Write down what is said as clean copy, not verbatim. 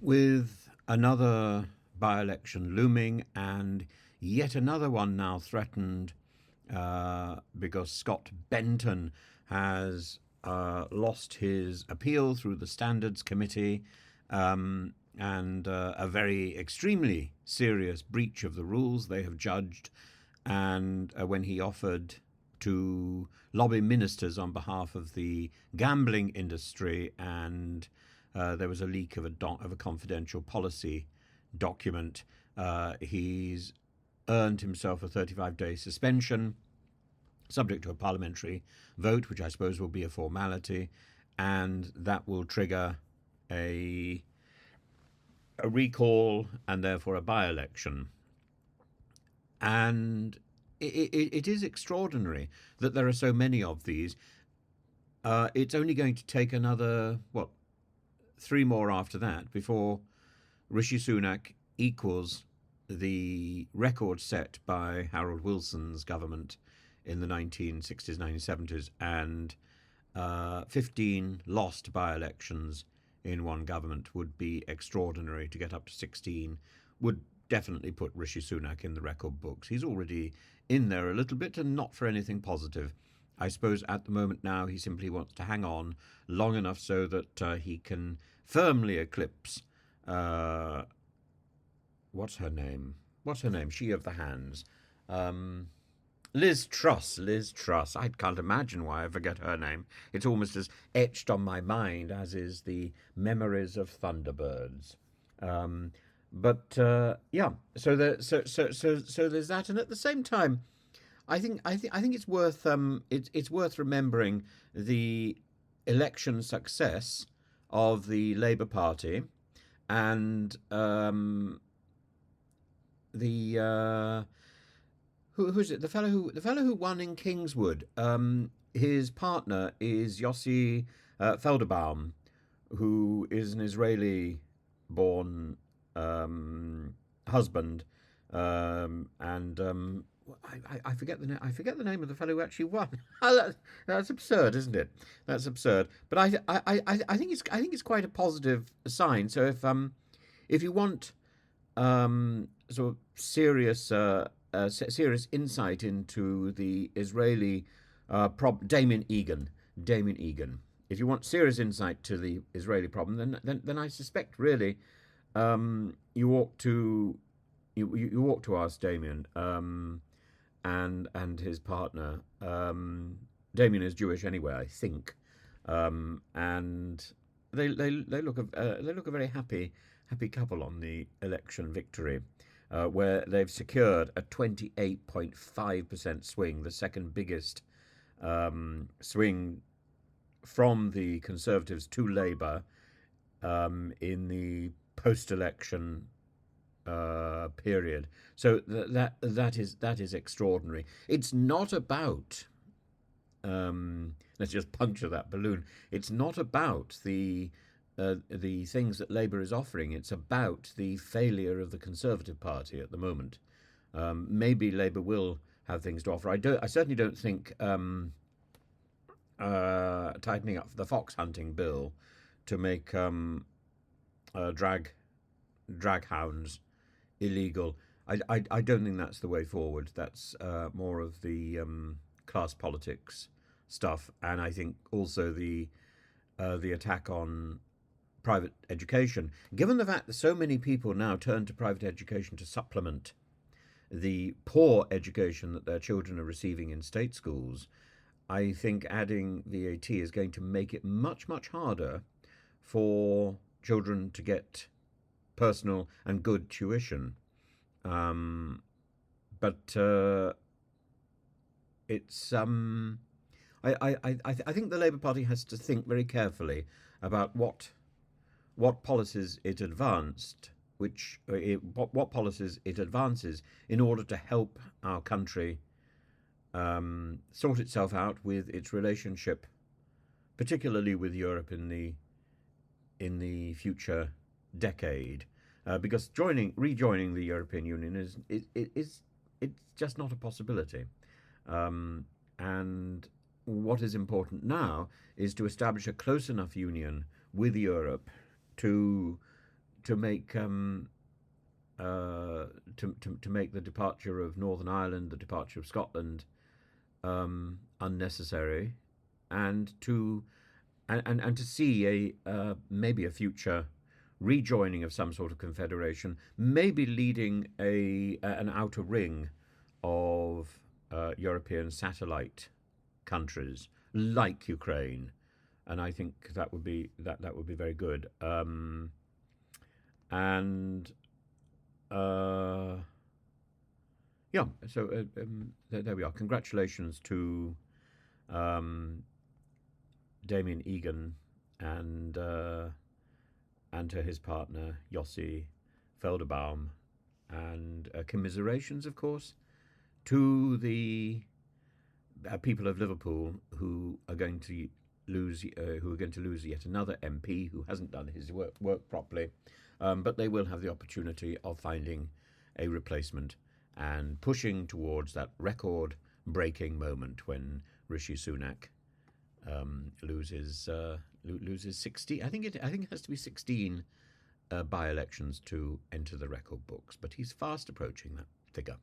With another by-election looming and yet another one now threatened because Scott Benton has lost his appeal through the Standards Committee, and a very extremely serious breach of the rules they have judged. And when he offered to lobby ministers on behalf of the gambling industry, and there was a leak of a confidential policy document. He's earned himself a 35-day suspension, subject to a parliamentary vote, which I suppose will be a formality, and that will trigger a recall and therefore a by-election. And it is extraordinary that there are so many of these. It's only going to take another, 3 more after that before Rishi Sunak equals the record set by Harold Wilson's government in the 1960s, 1970s, and 15 lost by-elections in one government would be extraordinary. To get up to 16 would definitely put Rishi Sunak in the record books. He's already in there a little bit, and not for anything positive. I suppose at the moment now he simply wants to hang on long enough so that he can firmly eclipse what's her name? What's her name? She of the hands. Liz Truss. Liz Truss. I can't imagine why I forget her name. It's almost as etched on my mind as is the memories of Thunderbirds. Yeah. So there's that, and at the same time, I think it's worth it's worth remembering the election success of the Labour Party, and the who's it? The fellow who won in Kingswood. His partner is Yossi Felderbaum, who is an Israeli-born husband, and I forget the name. I forget the name of the fellow who actually won. That's absurd, isn't it? That's absurd. But I think it's quite a positive sign. So if you want sort of serious insight into the Israeli Damian Egan. Damian Egan. If you want serious insight to the Israeli problem, then I suspect really you ought to you ought to ask Damien and his partner. Damien is Jewish anyway, I think, and they look a very happy couple on the election victory, where they've secured a 28.5% swing, the second biggest swing from the Conservatives to Labour in the post-election period. So that is extraordinary. It's not about let's just puncture that balloon. It's not about the things that Labour is offering. It's about the failure of the Conservative Party at the moment. Maybe Labour will have things to offer. I certainly don't think tightening up the fox hunting bill to make drag hounds illegal. I don't think that's the way forward. That's more of the class politics stuff, and I think also the attack on private education. Given the fact that so many people now turn to private education to supplement the poor education that their children are receiving in state schools, I think adding VAT is going to make it much harder for children to get personal and good tuition. But it's I think the Labour Party has to think very carefully about what policies it advanced, what policies it advances in order to help our country sort itself out with its relationship, particularly with Europe in the future decade, because rejoining the European Union is it's just not a possibility, and what is important now is to establish a close enough union with Europe to to make to make the departure of Northern Ireland, the departure of Scotland, unnecessary, and to see maybe a future rejoining of some sort of confederation, maybe leading an outer ring of European satellite countries like Ukraine, and I think that would be very good. And yeah, so there we are. Congratulations to um, Damian Egan and to his partner Yossi Felderbaum, and commiserations, of course, to the people of Liverpool who are going to lose yet another MP who hasn't done his work properly, but they will have the opportunity of finding a replacement and pushing towards that record-breaking moment when Rishi Sunak loses 60. I think it has to be 16 by-elections to enter the record books, but he's fast approaching that figure.